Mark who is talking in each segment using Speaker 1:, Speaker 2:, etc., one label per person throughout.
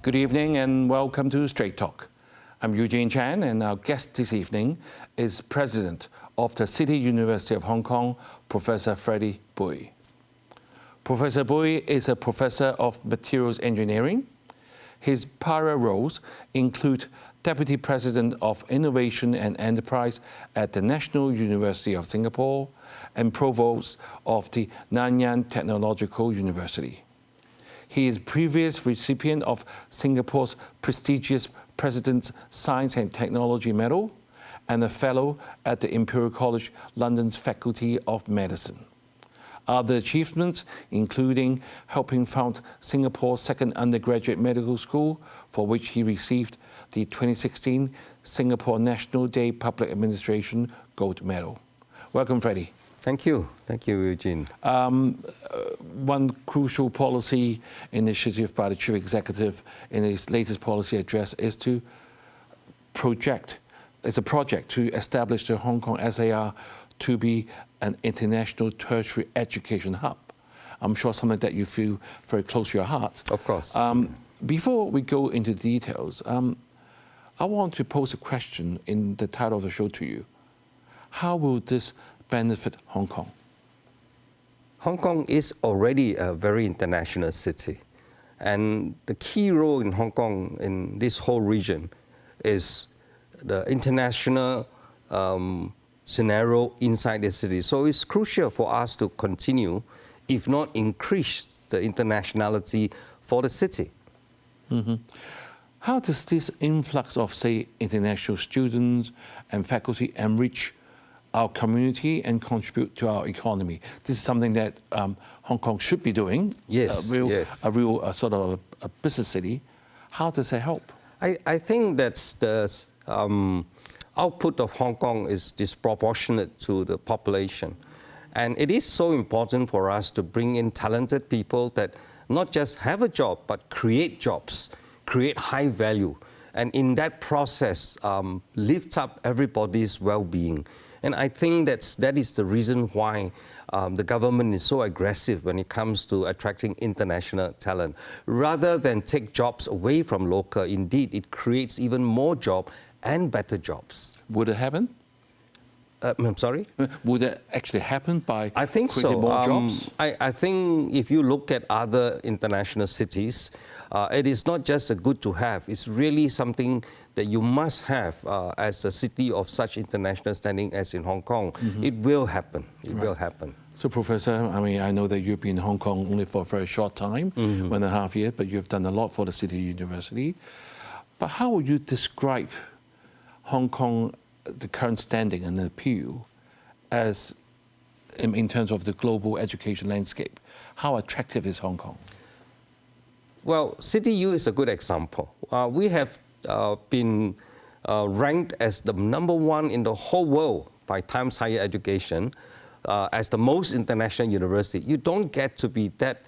Speaker 1: Good evening and welcome to Straight Talk. I'm Eugene Chan, and our guest this evening is President of the City University of Hong Kong, Professor Freddie Bui. Professor Bui is a professor of materials engineering. His prior roles include Deputy President of Innovation and Enterprise at the National University of Singapore and Provost of the Nanyang Technological University. He is previous recipient of Singapore's prestigious President's Science and Technology Medal and a Fellow at the Imperial College London's Faculty of Medicine. Other achievements including helping found Singapore's second undergraduate medical school, for which he received the 2016 Singapore National Day Public Administration Gold Medal. Welcome, Freddie.
Speaker 2: Thank you, Eugene.
Speaker 1: One crucial policy initiative by the Chief Executive in his latest policy address is to project to establish the Hong Kong SAR to be an international tertiary education hub. I'm sure something that you feel very close to your heart.
Speaker 2: Of course.
Speaker 1: Before we go into details, I want to pose a question in the title of the show to you. How will this benefit Hong Kong?
Speaker 2: Hong Kong is already a very international city. And the key role in Hong Kong in this whole region is the international scenario inside the city. So it's crucial for us to continue, if not increase, the internationality for the city.
Speaker 1: Mm-hmm. How does this influx of, say, international students and faculty enrich our community and contribute to our economy? This is something that Hong Kong should be doing.
Speaker 2: Yes,
Speaker 1: a real sort of a business city. How does that help?
Speaker 2: I think that's the output of Hong Kong is disproportionate to the population. And it is so important for us to bring in talented people that not just have a job, but create jobs, create high value, and in that process, lift up everybody's well-being. And I think that is the reason why the government is so aggressive when it comes to attracting international talent. Rather than take jobs away from local, indeed, it creates even more jobs and better jobs.
Speaker 1: Would it happen?
Speaker 2: I'm sorry?
Speaker 1: Would it actually happen by
Speaker 2: I think
Speaker 1: creating more jobs?
Speaker 2: I think if you look at other international cities, it is not just a good to have. It's really something that you must have as a city of such international standing as in Hong Kong. Mm-hmm. It will happen. It will happen.
Speaker 1: So, Professor, I mean, I know that you've been in Hong Kong only for a very short time, 1.5 years, but you've done a lot for the City University. But how would you describe Hong Kong, the current standing and appeal, as in terms of the global education landscape? How attractive is Hong Kong?
Speaker 2: Well, City U is a good example. We have been ranked as the #1 in the whole world by Times Higher Education as the most international university. You don't get to be that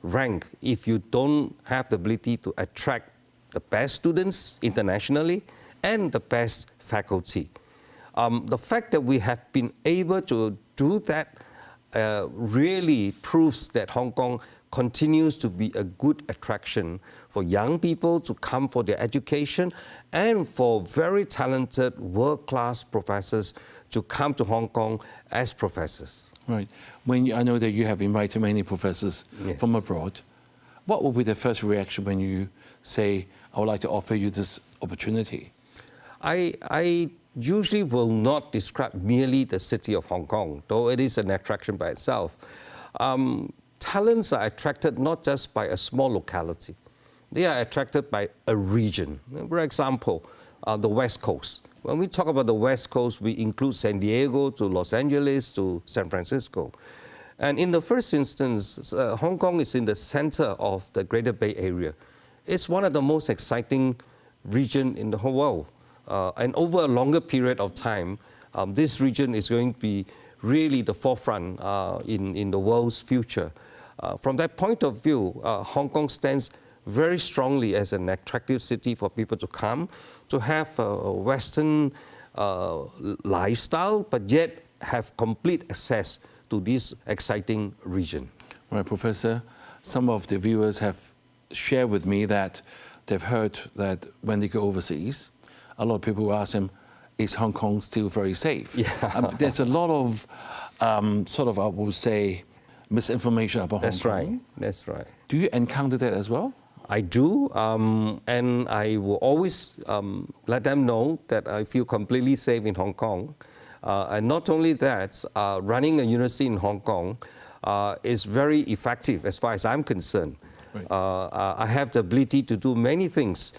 Speaker 2: rank if you don't have the ability to attract the best students internationally and the best faculty. The fact that we have been able to do that really proves that Hong Kong continues to be a good attraction for young people to come for their education and for very talented world-class professors to come to Hong Kong as professors.
Speaker 1: Right. I know that you have invited many professors from abroad. What will be the first reaction when you say, I would like to offer you this opportunity?
Speaker 2: I usually will not describe merely the city of Hong Kong, though it is an attraction by itself. Talents are attracted not just by a small locality. They are attracted by a region. For example, the West Coast. When we talk about the West Coast, we include San Diego to Los Angeles to San Francisco. And in the first instance, Hong Kong is in the center of the Greater Bay Area. It's one of the most exciting regions in the whole world. And over a longer period of time, this region is going to be really the forefront in the world's future. From that point of view, Hong Kong stands very strongly as an attractive city for people to come, to have a Western lifestyle, but yet have complete access to this exciting region.
Speaker 1: Right, Professor, some of the viewers have shared with me that they've heard that when they go overseas, a lot of people will ask them, is Hong Kong still very safe?
Speaker 2: Yeah.
Speaker 1: There's a lot of sort of, I would say, misinformation about Hong Kong.
Speaker 2: That's right.
Speaker 1: Do you encounter that as well?
Speaker 2: I do, and I will always let them know that I feel completely safe in Hong Kong. And not only that, running a university in Hong Kong is very effective as far as I'm concerned.
Speaker 1: Right.
Speaker 2: I have the ability to do many things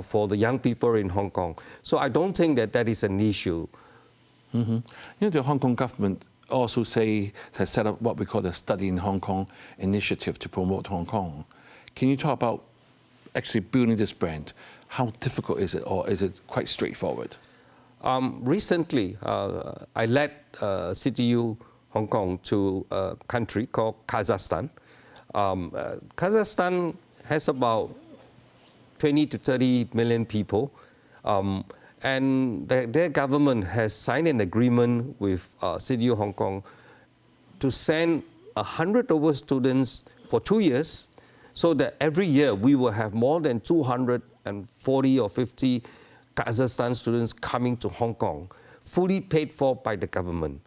Speaker 2: for the young people in Hong Kong. So I don't think that that is an issue.
Speaker 1: Mm-hmm. You know, the Hong Kong government also has set up what we call the Study in Hong Kong initiative to promote Hong Kong. Can you talk about actually building this brand? How difficult is it, or is it quite straightforward?
Speaker 2: Recently, I led CTU Hong Kong to a country called Kazakhstan. Kazakhstan has about 20 to 30 million people, and their government has signed an agreement with CTU Hong Kong to send 100 over students for 2 years, so that every year we will have more than 240 or 50 Kazakhstan students coming to Hong Kong, fully paid for by the government.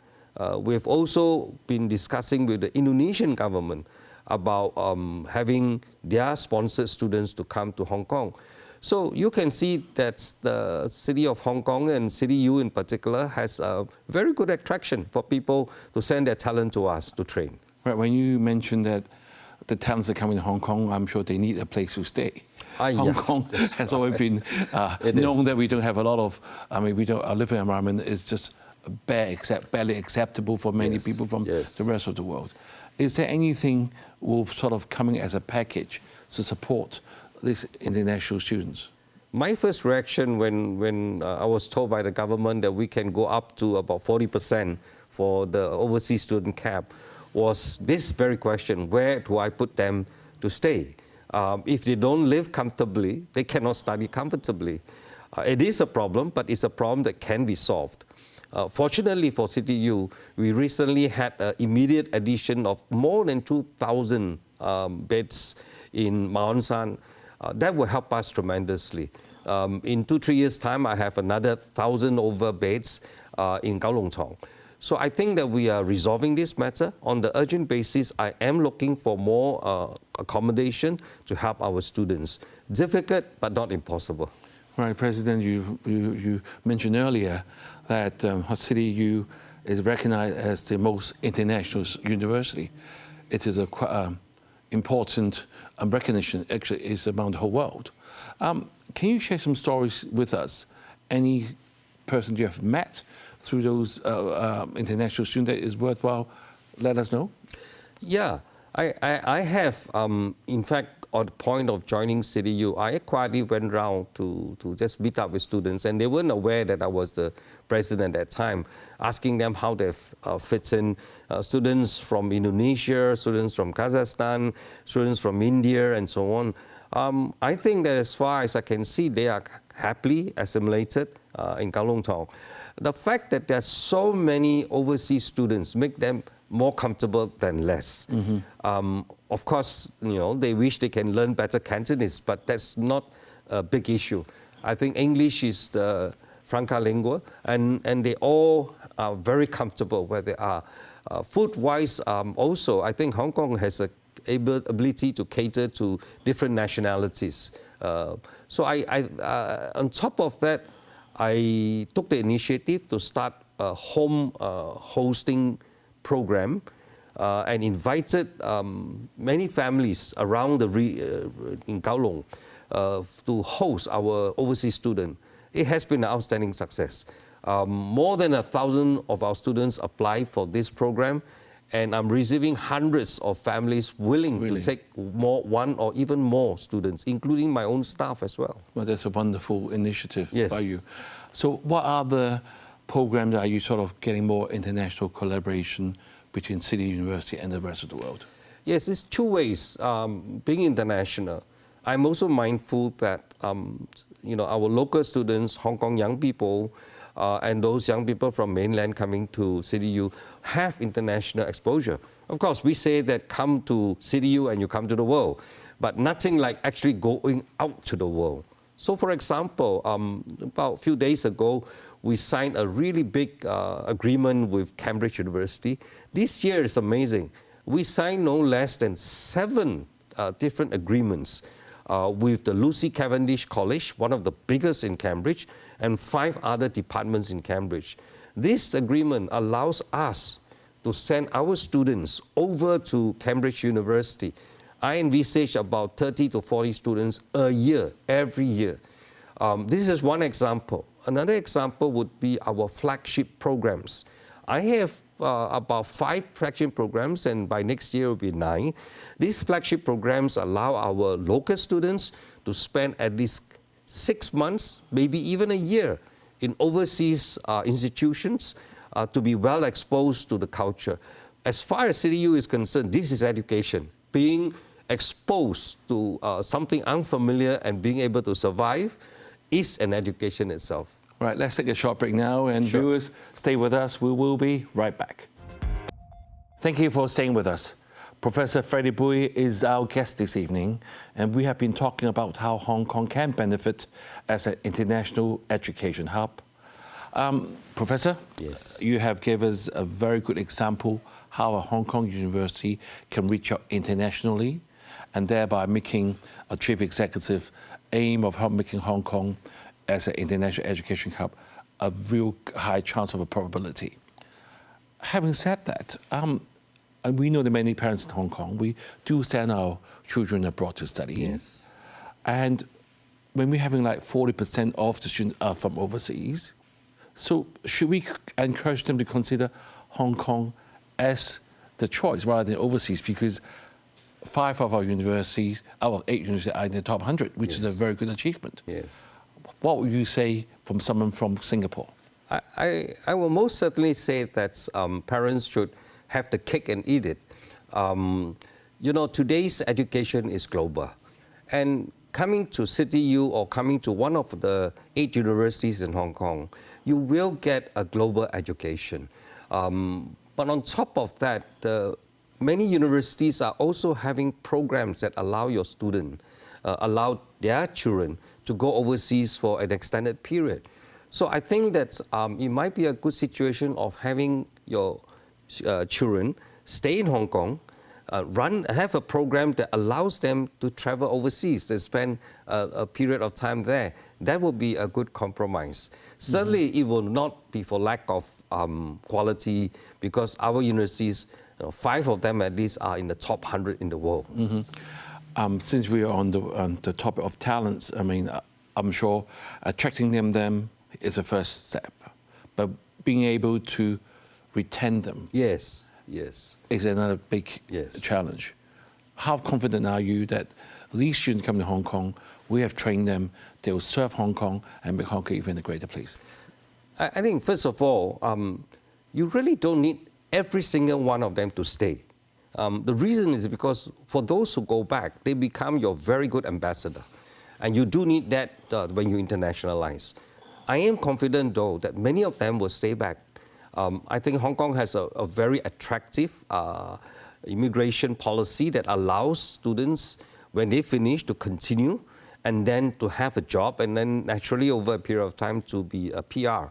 Speaker 2: We've also been discussing with the Indonesian government about having their sponsored students to come to Hong Kong. So you can see that the city of Hong Kong and CityU in particular has a very good attraction for people to send their talent to us to train.
Speaker 1: Right, when you mentioned that the talents are coming to Hong Kong, I'm sure they need a place to stay. Hong Kong has always been known that we don't have a lot of, our living environment is just barely acceptable for many people from the rest of the world. Is there anything sort of coming as a package to support these international students?
Speaker 2: My first reaction when I was told by the government that we can go up to about 40% for the overseas student cap was this very question: where do I put them to stay? If they don't live comfortably, they cannot study comfortably. It is a problem, but it's a problem that can be solved. Fortunately for CTU, we recently had an immediate addition of more than 2,000 beds in Ma On Shan. That will help us tremendously. In 2-3 years' time, I have another 1,000 over beds in Kowloon Chong. So I think that we are resolving this matter. On the urgent basis, I am looking for more accommodation to help our students. Difficult, but not impossible.
Speaker 1: Right, President, you mentioned earlier that CityU is recognized as the most international university. It is a quite important recognition, actually, is around the whole world. Can you share some stories with us? Any person you have met through those international students that is worthwhile, let us know?
Speaker 2: Yeah, I have, in fact, at the point of joining CityU, I quietly went around to just meet up with students, and they weren't aware that I was the president at that time, asking them how they fit in. Students from Indonesia, students from Kazakhstan, students from India, and so on. I think that as far as I can see, they are happily assimilated in Kowloon Tong. The fact that there are so many overseas students make them more comfortable than less. Of course, they wish they can learn better Cantonese, but that's not a big issue. I think English is the franca lingua, and they all are very comfortable where they are. Food-wise, also, I think Hong Kong has an ability to cater to different nationalities. So on top of that, I took the initiative to start a home hosting program and invited many families around in Kowloon to host our overseas students. It has been an outstanding success. More than 1,000 of our students applied for this program, and I'm receiving hundreds of families willing to take one or even more students, including my own staff as well.
Speaker 1: Well, that's a wonderful initiative by you.
Speaker 2: Yes.
Speaker 1: So what are the programs that are you sort of getting more international collaboration between City University and the rest of the world?
Speaker 2: Yes, it's two ways. Being international, I'm also mindful that our local students, Hong Kong young people, and those young people from mainland coming to CityU have international exposure. Of course, we say that come to CityU and you come to the world. but nothing like actually going out to the world. So for example, about a few days ago, we signed a really big agreement with Cambridge University. This year is amazing. We signed no less than 7 different agreements with the Lucy Cavendish College, one of the biggest in Cambridge, and 5 other departments in Cambridge. This agreement allows us to send our students over to Cambridge University. I envisage about 30 to 40 students a year, every year. This is one example. Another example would be our flagship programs. I have about 5 flagship programs, and by next year it will be 9. These flagship programs allow our local students to spend at least 6 months, maybe even a year, in overseas institutions to be well exposed to the culture. As far as CityU is concerned, this is education. Being exposed to something unfamiliar and being able to survive is an education itself.
Speaker 1: Right, let's take a short break now, and
Speaker 2: Sure.
Speaker 1: viewers, stay with us. We will be right back. Thank you for staying with us. Professor Freddie Bui is our guest this evening, and we have been talking about how Hong Kong can benefit as an international education hub. Professor,
Speaker 2: Yes.
Speaker 1: you have given us a very good example how a Hong Kong university can reach out internationally, and thereby making a chief executive aim of making Hong Kong as an international education hub a real high chance of a probability. Having said that, and we know that many parents in Hong Kong, we do send our children abroad to study.
Speaker 2: Yes.
Speaker 1: And when we're having like 40% of the students are from overseas, so should we encourage them to consider Hong Kong as the choice rather than overseas? Because 5 of our universities, our 8 universities are in the top 100, which is a very good achievement.
Speaker 2: Yes.
Speaker 1: What would you say from someone from Singapore?
Speaker 2: I will most certainly say that parents should have the cake and eat it. You know, today's education is global. And coming to CityU or coming to one of the 8 universities in Hong Kong, you will get a global education. But on top of that, many universities are also having programs that allow your student, allow their children to go overseas for an extended period. So I think that it might be a good situation of having your children stay in Hong Kong, have a program that allows them to travel overseas, to spend a period of time there. That would be a good compromise. Certainly, it will not be for lack of quality, because our universities, 5 of them at least, are in the top 100 in the world.
Speaker 1: Since we are on the topic of talents, I mean, I'm sure attracting them is a first step, but being able to retain them,
Speaker 2: yes,
Speaker 1: is another big challenge. How confident are you that these students come to Hong Kong, we have trained them, they will serve Hong Kong and make Hong Kong even a greater place?
Speaker 2: I think, first of all, you really don't need every single one of them to stay. The reason is because for those who go back, they become your very good ambassador. And you do need that when you internationalize. I am confident, though, that many of them will stay back. I think Hong Kong has a very attractive immigration policy that allows students, when they finish, to continue and then to have a job, and then naturally over a period of time to be a PR.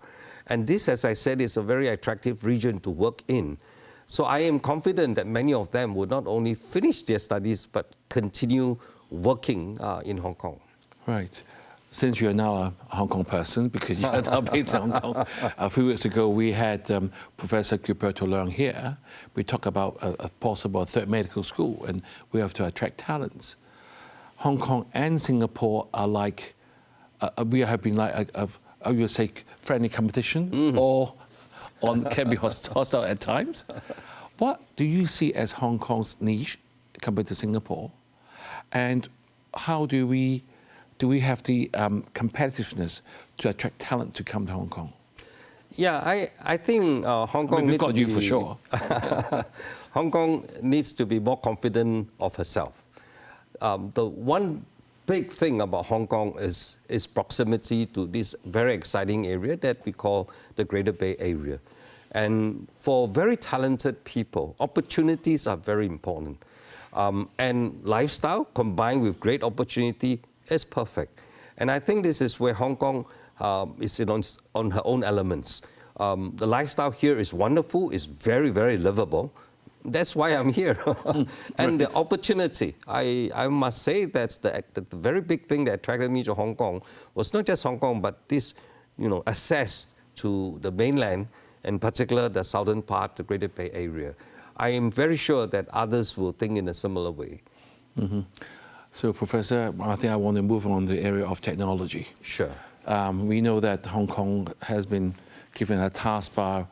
Speaker 2: And this, as I said, is a very attractive region to work in. So I am confident that many of them will not only finish their studies, but continue working in Hong Kong.
Speaker 1: Right. Since you're now a Hong Kong person, because you're now based in Hong Kong, a few weeks ago we had Professor Gilberto Leung here. We talked about a possible 3rd medical school, and we have to attract talents. Hong Kong and Singapore are like, we have been like, I would say, friendly competition, or can be hostile at times. What do you see as Hong Kong's niche compared to Singapore? And how do we have the competitiveness to attract talent to come to Hong Kong?
Speaker 2: Yeah, I think Hong Kong
Speaker 1: we've got you for sure.
Speaker 2: Hong Kong needs to be more confident of herself. The one big thing about Hong Kong is proximity to this very exciting area that we call the Greater Bay Area. And for very talented people, opportunities are very important. And lifestyle combined with great opportunity is perfect. And I think this is where Hong Kong is on her own elements. The lifestyle here is wonderful, is very, very livable. That's why I'm here. And the opportunity, I must say that's the very big thing that attracted me to Hong Kong was not just Hong Kong, but this, access to the mainland, in particular the southern part, the Greater Bay Area. I am very sure that others will think in a similar way.
Speaker 1: Mm-hmm. So, Professor, I think I want to move on to the area of technology.
Speaker 2: Sure.
Speaker 1: We know that Hong Kong has been given a task by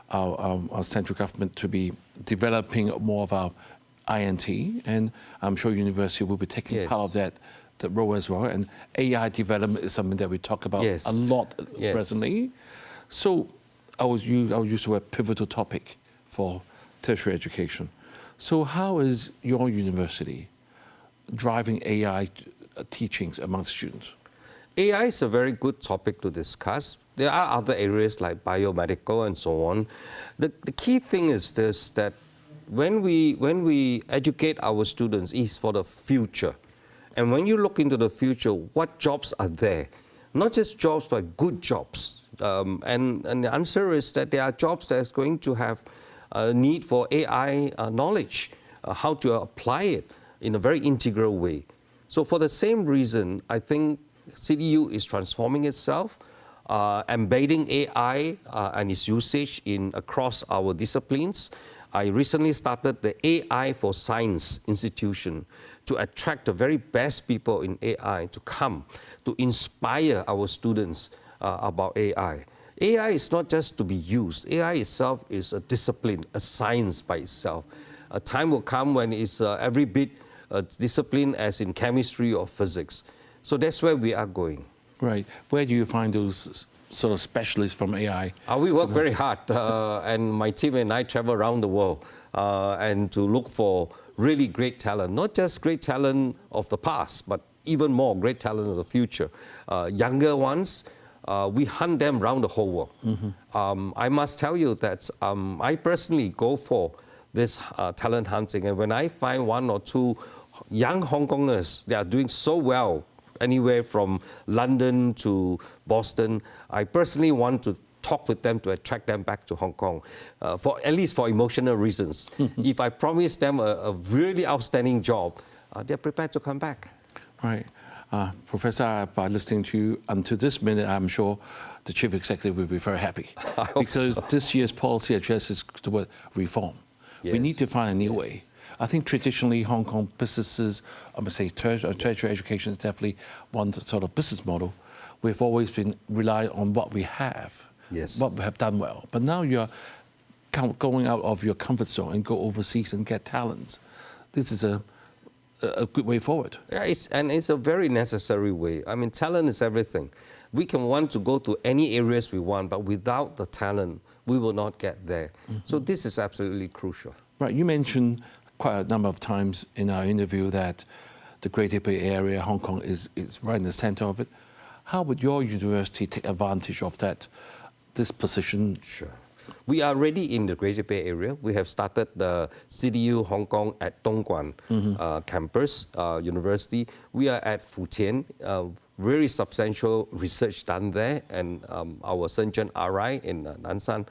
Speaker 1: our central government to be developing more of our INT, and I'm sure university will be taking part of that role as well. And AI development is something that we talk about a lot presently. So I will use the word pivotal topic for tertiary education. So how is your university driving AI teachings among students?
Speaker 2: AI is a very good topic to discuss. There are other areas like biomedical and so on. The key thing is this, that when we educate our students is for the future. And when you look into the future, what jobs are there? Not just jobs, but good jobs. And the answer is that there are jobs that's going to have a need for AI knowledge, how to apply it in a very integral way. So for the same reason, I think CDU is transforming itself, embedding AI and its usage across our disciplines. I recently started the AI for Science Institution to attract the very best people in AI to come to inspire our students about AI. AI is not just to be used. AI itself is a discipline, a science by itself. A time will come when it's every bit a discipline as in chemistry or physics. So that's where we are going.
Speaker 1: Right. Where do you find those sort of specialists from AI?
Speaker 2: We work very hard, and my team and I travel around the world and to look for really great talent, not just great talent of the past, but even more great talent of the future. Younger ones, we hunt them around the whole world. Mm-hmm. I must tell you that I personally go for this talent hunting, and when I find one or two young Hong Kongers, they are doing so well, anywhere from London to Boston, I personally want to talk with them to attract them back to Hong Kong, at least for emotional reasons. If I promise them a really outstanding job, they're prepared to come back.
Speaker 1: Right. Professor, by listening to you until this minute, I'm sure the Chief Executive will be very happy. Because this year's policy addresses the word reform. Yes. We need to find a new way. I think traditionally Hong Kong businesses, I must say tertiary education is definitely one sort of business model. We've always been relying on what we have, what we have done well. But now you're going out of your comfort zone and go overseas and get talents. This is a good way forward.
Speaker 2: Yeah, it's a very necessary way. I mean, talent is everything. We can want to go to any areas we want, but without the talent, we will not get there. Mm-hmm. So this is absolutely crucial.
Speaker 1: Right, you mentioned quite a number of times in our interview that the Greater Bay Area, Hong Kong, is right in the center of it. How would your university take advantage of this position?
Speaker 2: Sure. We are already in the Greater Bay Area. We have started the CDU Hong Kong at Dongguan campus, university. We are at Futian, very substantial research done there, and our Shenzhen RI in Nanshan.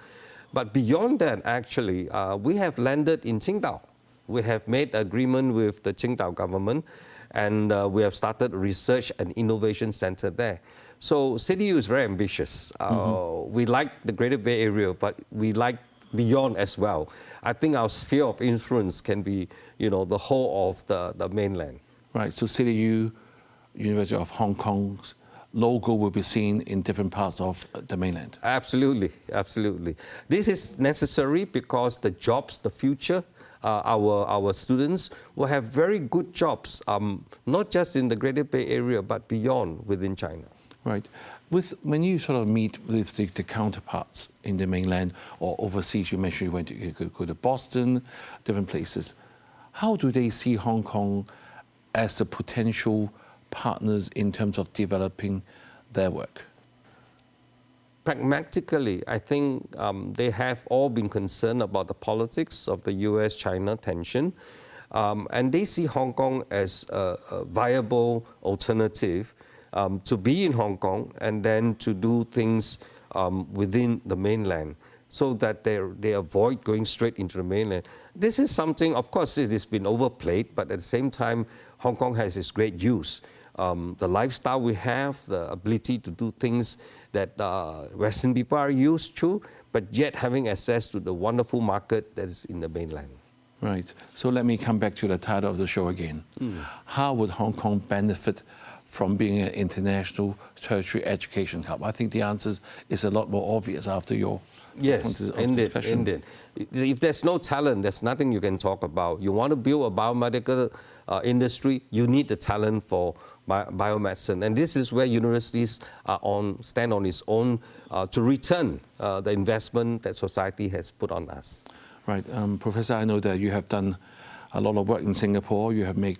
Speaker 2: But beyond that, actually, we have landed in Qingdao. We have made agreement with the Qingdao government, and we have started a research and innovation center there. So CDU is very ambitious. We like the Greater Bay Area, but we like beyond as well. I think our sphere of influence can be, the whole of the mainland.
Speaker 1: Right. So CDU, University of Hong Kong's logo will be seen in different parts of the mainland.
Speaker 2: Absolutely, absolutely. This is necessary because the jobs, the future, our students will have very good jobs, not just in the Greater Bay Area, but beyond within China.
Speaker 1: Right. When you sort of meet with the counterparts in the mainland or overseas, you mentioned you could go to Boston, different places. How do they see Hong Kong as a potential partners in terms of developing their work?
Speaker 2: Pragmatically, I think they have all been concerned about the politics of the US-China tension. And they see Hong Kong as a viable alternative to be in Hong Kong and then to do things within the mainland so that they avoid going straight into the mainland. This is something, of course, it has been overplayed, but at the same time, Hong Kong has its great use. The lifestyle we have, the ability to do things that Western people are used to, but yet having access to the wonderful market that is in the mainland.
Speaker 1: Right. So let me come back to the title of the show again. How would Hong Kong benefit from being an international tertiary education hub? I think the answer is a lot more obvious after your
Speaker 2: Indeed. If there's no talent, there's nothing you can talk about. You want to build a biomedical industry, you need the talent for biomedicine. And this is where universities stand on its own to return the investment that society has put on us.
Speaker 1: Right. Professor, I know that you have done a lot of work in Singapore. You have made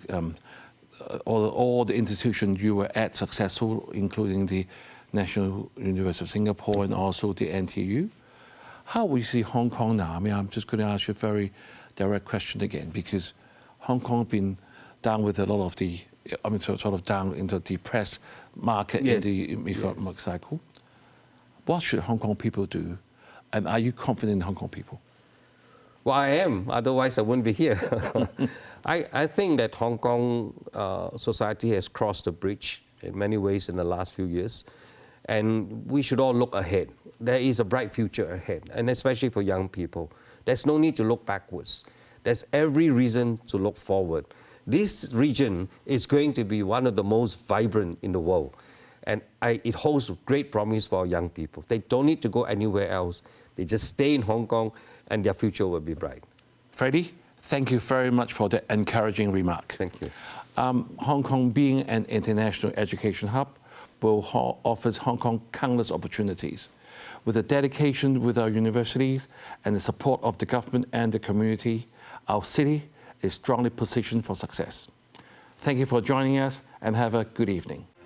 Speaker 1: all the institutions you were at successful, including the National University of Singapore and also the NTU. How we see Hong Kong now? I mean, I'm just going to ask you a very direct question again, because Hong Kong has been down with a lot of the, I mean, sort of down in the depressed market in the economic cycle. What should Hong Kong people do? And are you confident in Hong Kong people?
Speaker 2: Well, I am, otherwise I wouldn't be here. I think that Hong Kong society has crossed the bridge in many ways in the last few years, and we should all look ahead. There is a bright future ahead, and especially for young people. There's no need to look backwards. There's every reason to look forward. This region is going to be one of the most vibrant in the world, and it holds great promise for our young people. They don't need to go anywhere else. They just stay in Hong Kong, and their future will be bright.
Speaker 1: Freddie, thank you very much for the encouraging remark.
Speaker 2: Thank you.
Speaker 1: Hong Kong being an international education hub offers Hong Kong countless opportunities. With the dedication with our universities and the support of the government and the community, our city is strongly positioned for success. Thank you for joining us and have a good evening.